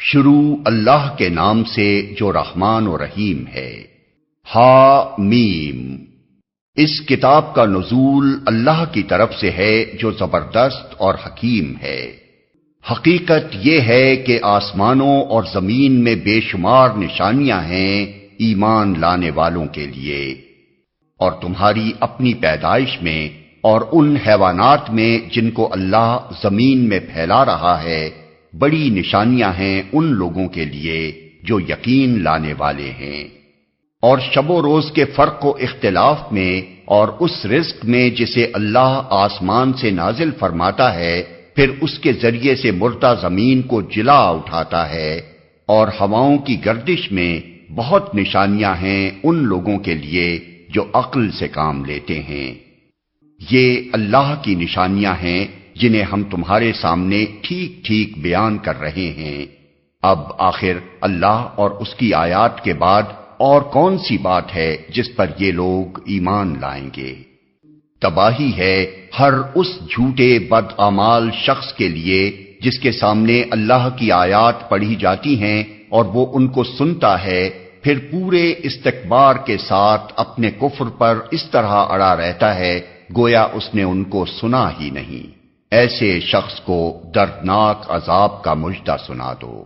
شروع اللہ کے نام سے جو رحمان و رحیم ہے۔ ہا میم۔ اس کتاب کا نزول اللہ کی طرف سے ہے جو زبردست اور حکیم ہے۔ حقیقت یہ ہے کہ آسمانوں اور زمین میں بے شمار نشانیاں ہیں ایمان لانے والوں کے لیے، اور تمہاری اپنی پیدائش میں اور ان حیوانات میں جن کو اللہ زمین میں پھیلا رہا ہے بڑی نشانیاں ہیں ان لوگوں کے لیے جو یقین لانے والے ہیں۔ اور شب و روز کے فرق و اختلاف میں اور اس رزق میں جسے اللہ آسمان سے نازل فرماتا ہے، پھر اس کے ذریعے سے مردہ زمین کو جلا اٹھاتا ہے، اور ہواؤں کی گردش میں بہت نشانیاں ہیں ان لوگوں کے لیے جو عقل سے کام لیتے ہیں۔ یہ اللہ کی نشانیاں ہیں جنہیں ہم تمہارے سامنے ٹھیک ٹھیک بیان کر رہے ہیں۔ اب آخر اللہ اور اس کی آیات کے بعد اور کون سی بات ہے جس پر یہ لوگ ایمان لائیں گے؟ تباہی ہے ہر اس جھوٹے بدعمال شخص کے لیے جس کے سامنے اللہ کی آیات پڑھی جاتی ہیں اور وہ ان کو سنتا ہے، پھر پورے استکبار کے ساتھ اپنے کفر پر اس طرح اڑا رہتا ہے گویا اس نے ان کو سنا ہی نہیں۔ ایسے شخص کو دردناک عذاب کا مژدہ سنا دو۔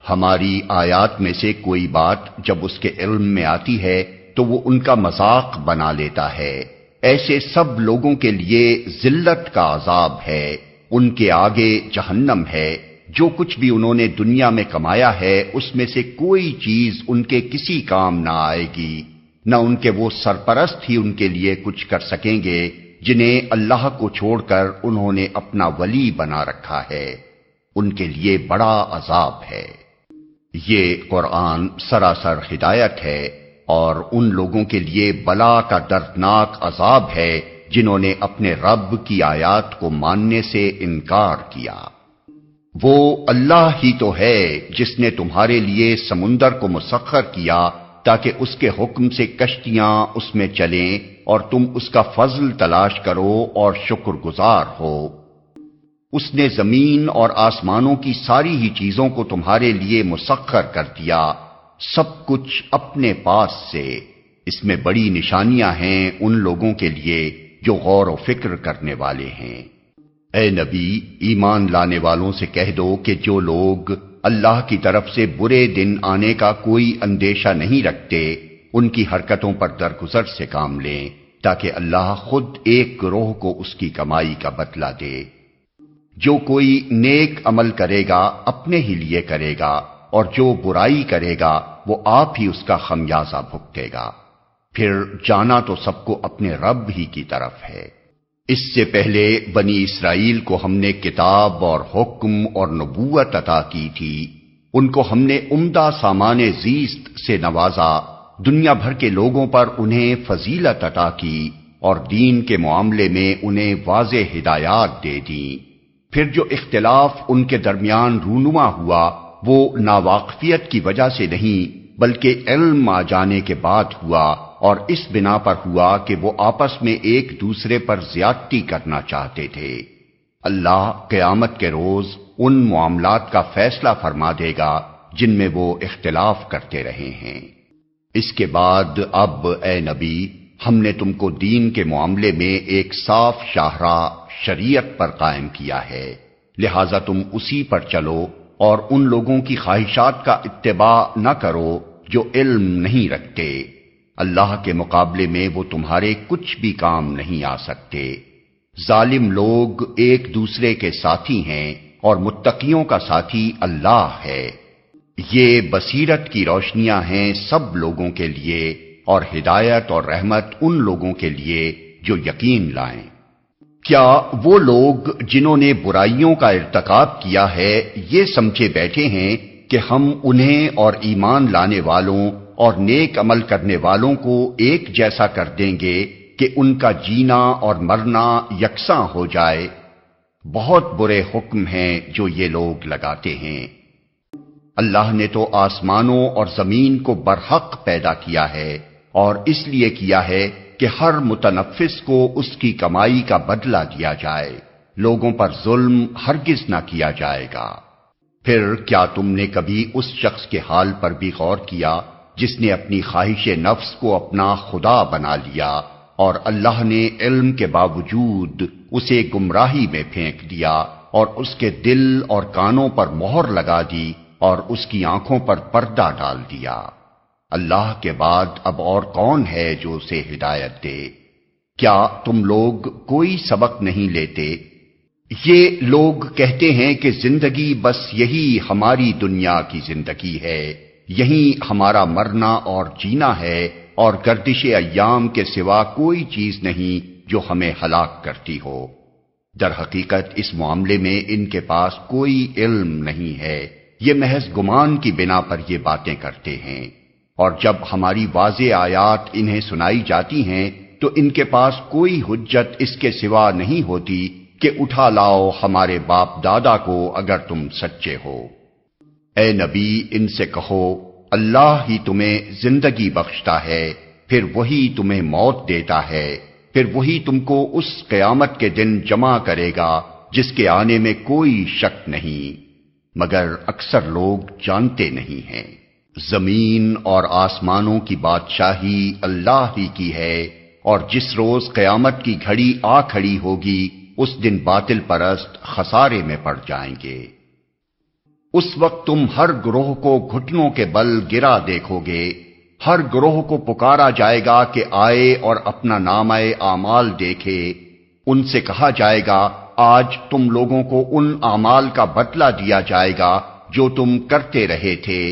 ہماری آیات میں سے کوئی بات جب اس کے علم میں آتی ہے تو وہ ان کا مذاق بنا لیتا ہے۔ ایسے سب لوگوں کے لیے ذلت کا عذاب ہے، ان کے آگے جہنم ہے۔ جو کچھ بھی انہوں نے دنیا میں کمایا ہے اس میں سے کوئی چیز ان کے کسی کام نہ آئے گی، نہ ان کے وہ سرپرست ہی ان کے لیے کچھ کر سکیں گے جنہیں اللہ کو چھوڑ کر انہوں نے اپنا ولی بنا رکھا ہے۔ ان کے لیے بڑا عذاب ہے۔ یہ قرآن سراسر ہدایت ہے اور ان لوگوں کے لیے بلا کا دردناک عذاب ہے جنہوں نے اپنے رب کی آیات کو ماننے سے انکار کیا۔ وہ اللہ ہی تو ہے جس نے تمہارے لیے سمندر کو مسخر کیا تاکہ اس کے حکم سے کشتیاں اس میں چلیں اور تم اس کا فضل تلاش کرو اور شکر گزار ہو۔ اس نے زمین اور آسمانوں کی ساری ہی چیزوں کو تمہارے لیے مسخر کر دیا، سب کچھ اپنے پاس سے۔ اس میں بڑی نشانیاں ہیں ان لوگوں کے لیے جو غور و فکر کرنے والے ہیں۔ اے نبی، ایمان لانے والوں سے کہہ دو کہ جو لوگ اللہ کی طرف سے برے دن آنے کا کوئی اندیشہ نہیں رکھتے ان کی حرکتوں پر درگزر سے کام لیں تاکہ اللہ خود ایک گروہ کو اس کی کمائی کا بدلہ دے۔ جو کوئی نیک عمل کرے گا اپنے ہی لیے کرے گا، اور جو برائی کرے گا وہ آپ ہی اس کا خمیازہ بھگتے گا۔ پھر جانا تو سب کو اپنے رب ہی کی طرف ہے۔ اس سے پہلے بنی اسرائیل کو ہم نے کتاب اور حکم اور نبوت عطا کی تھی، ان کو ہم نے عمدہ سامان زیست سے نوازا، دنیا بھر کے لوگوں پر انہیں فضیلت عطا کی اور دین کے معاملے میں انہیں واضح ہدایات دے دیں۔ پھر جو اختلاف ان کے درمیان رونما ہوا وہ ناواقفیت کی وجہ سے نہیں بلکہ علم آ جانے کے بعد ہوا، اور اس بنا پر ہوا کہ وہ آپس میں ایک دوسرے پر زیادتی کرنا چاہتے تھے۔ اللہ قیامت کے روز ان معاملات کا فیصلہ فرما دے گا جن میں وہ اختلاف کرتے رہے ہیں۔ اس کے بعد اب اے نبی، ہم نے تم کو دین کے معاملے میں ایک صاف شاہراہ شریعت پر قائم کیا ہے، لہذا تم اسی پر چلو اور ان لوگوں کی خواہشات کا اتباع نہ کرو جو علم نہیں رکھتے۔ اللہ کے مقابلے میں وہ تمہارے کچھ بھی کام نہیں آ سکتے۔ ظالم لوگ ایک دوسرے کے ساتھی ہیں اور متقیوں کا ساتھی اللہ ہے۔ یہ بصیرت کی روشنیاں ہیں سب لوگوں کے لیے، اور ہدایت اور رحمت ان لوگوں کے لیے جو یقین لائیں۔ کیا وہ لوگ جنہوں نے برائیوں کا ارتکاب کیا ہے یہ سمجھے بیٹھے ہیں کہ ہم انہیں اور ایمان لانے والوں اور نیک عمل کرنے والوں کو ایک جیسا کر دیں گے کہ ان کا جینا اور مرنا یکساں ہو جائے؟ بہت برے حکم ہیں جو یہ لوگ لگاتے ہیں۔ اللہ نے تو آسمانوں اور زمین کو برحق پیدا کیا ہے، اور اس لیے کیا ہے کہ ہر متنفس کو اس کی کمائی کا بدلہ دیا جائے، لوگوں پر ظلم ہرگز نہ کیا جائے گا۔ پھر کیا تم نے کبھی اس شخص کے حال پر بھی غور کیا جس نے اپنی خواہش نفس کو اپنا خدا بنا لیا اور اللہ نے علم کے باوجود اسے گمراہی میں پھینک دیا اور اس کے دل اور کانوں پر مہر لگا دی اور اس کی آنکھوں پر پردہ ڈال دیا۔ اللہ کے بعد اب اور کون ہے جو اسے ہدایت دے؟ کیا تم لوگ کوئی سبق نہیں لیتے؟ یہ لوگ کہتے ہیں کہ زندگی بس یہی ہماری دنیا کی زندگی ہے، یہی ہمارا مرنا اور جینا ہے، اور گردش ایام کے سوا کوئی چیز نہیں جو ہمیں ہلاک کرتی ہو۔ در حقیقت اس معاملے میں ان کے پاس کوئی علم نہیں ہے، یہ محض گمان کی بنا پر یہ باتیں کرتے ہیں، اور جب ہماری واضح آیات انہیں سنائی جاتی ہیں تو ان کے پاس کوئی حجت اس کے سوا نہیں ہوتی کہ اٹھا لاؤ ہمارے باپ دادا کو اگر تم سچے ہو۔ اے نبی ان سے کہو اللہ ہی تمہیں زندگی بخشتا ہے، پھر وہی تمہیں موت دیتا ہے، پھر وہی تم کو اس قیامت کے دن جمع کرے گا جس کے آنے میں کوئی شک نہیں، مگر اکثر لوگ جانتے نہیں ہیں۔ زمین اور آسمانوں کی بادشاہی اللہ ہی کی ہے، اور جس روز قیامت کی گھڑی آ کھڑی ہوگی اس دن باطل پرست خسارے میں پڑ جائیں گے۔ اس وقت تم ہر گروہ کو گھٹنوں کے بل گرا دیکھو گے، ہر گروہ کو پکارا جائے گا کہ آئے اور اپنا نامہ اعمال دیکھے۔ ان سے کہا جائے گا آج تم لوگوں کو ان اعمال کا بدلہ دیا جائے گا جو تم کرتے رہے تھے،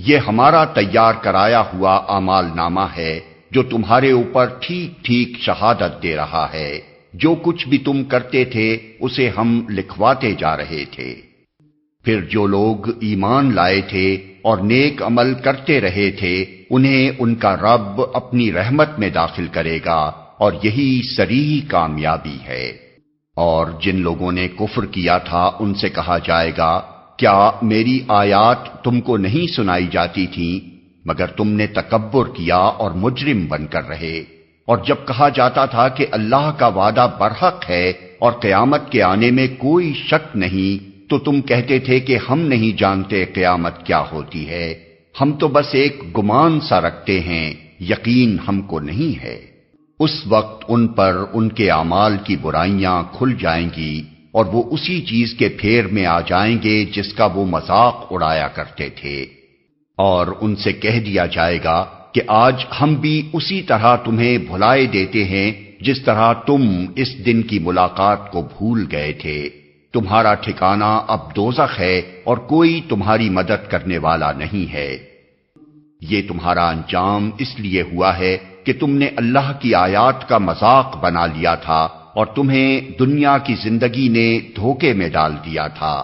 یہ ہمارا تیار کرایا ہوا اعمال نامہ ہے جو تمہارے اوپر ٹھیک ٹھیک شہادت دے رہا ہے، جو کچھ بھی تم کرتے تھے اسے ہم لکھواتے جا رہے تھے۔ پھر جو لوگ ایمان لائے تھے اور نیک عمل کرتے رہے تھے انہیں ان کا رب اپنی رحمت میں داخل کرے گا، اور یہی صریح کامیابی ہے۔ اور جن لوگوں نے کفر کیا تھا ان سے کہا جائے گا کیا میری آیات تم کو نہیں سنائی جاتی تھیں، مگر تم نے تکبر کیا اور مجرم بن کر رہے۔ اور جب کہا جاتا تھا کہ اللہ کا وعدہ برحق ہے اور قیامت کے آنے میں کوئی شک نہیں، تو تم کہتے تھے کہ ہم نہیں جانتے قیامت کیا ہوتی ہے، ہم تو بس ایک گمان سا رکھتے ہیں، یقین ہم کو نہیں ہے۔ اس وقت ان پر ان کے اعمال کی برائیاں کھل جائیں گی اور وہ اسی چیز کے پھیر میں آ جائیں گے جس کا وہ مذاق اڑایا کرتے تھے، اور ان سے کہہ دیا جائے گا کہ آج ہم بھی اسی طرح تمہیں بھلائے دیتے ہیں جس طرح تم اس دن کی ملاقات کو بھول گئے تھے۔ تمہارا ٹھکانہ اب دوزخ ہے اور کوئی تمہاری مدد کرنے والا نہیں ہے۔ یہ تمہارا انجام اس لیے ہوا ہے کہ تم نے اللہ کی آیات کا مذاق بنا لیا تھا اور تمہیں دنیا کی زندگی نے دھوکے میں ڈال دیا تھا،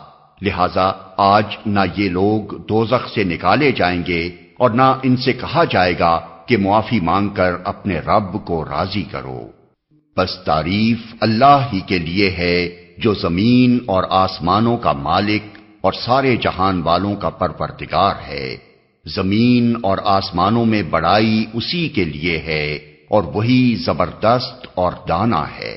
لہذا آج نہ یہ لوگ دوزخ سے نکالے جائیں گے اور نہ ان سے کہا جائے گا کہ معافی مانگ کر اپنے رب کو راضی کرو۔ بس تعریف اللہ ہی کے لیے ہے جو زمین اور آسمانوں کا مالک اور سارے جہان والوں کا پروردگار ہے۔ زمین اور آسمانوں میں بڑائی اسی کے لیے ہے اور وہی زبردست اور دانا ہے۔